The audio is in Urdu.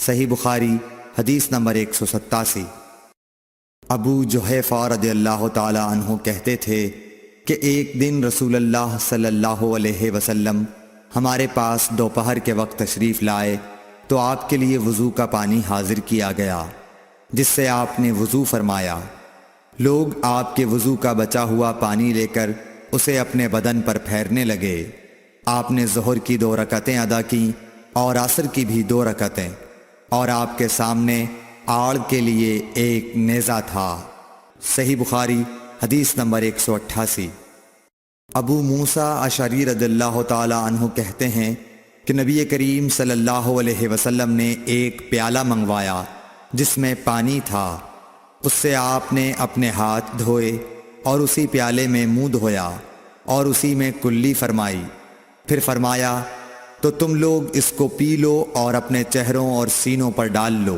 صحیح بخاری حدیث نمبر 187۔ ابو جحیفہ رضی اللہ تعالی عنہ کہتے تھے کہ ایک دن رسول اللہ صلی اللہ علیہ وسلم ہمارے پاس دوپہر کے وقت تشریف لائے تو آپ کے لیے وضو کا پانی حاضر کیا گیا، جس سے آپ نے وضو فرمایا۔ لوگ آپ کے وضو کا بچا ہوا پانی لے کر اسے اپنے بدن پر پھیرنے لگے۔ آپ نے ظہر کی 2 رکعتیں ادا کیں اور عصر کی بھی 2 رکعتیں، اور آپ کے سامنے آڑ کے لیے ایک نیزہ تھا۔ صحیح بخاری حدیث نمبر 188۔ ابو موسیٰ اشعری رضی اللہ تعالی عنہ کہتے ہیں کہ نبی کریم صلی اللہ علیہ وسلم نے ایک پیالہ منگوایا جس میں پانی تھا۔ اس سے آپ نے اپنے ہاتھ دھوئے اور اسی پیالے میں منہ دھویا اور اسی میں کلی فرمائی۔ پھر فرمایا، تو تم لوگ اس کو پی لو اور اپنے چہروں اور سینوں پر ڈال لو۔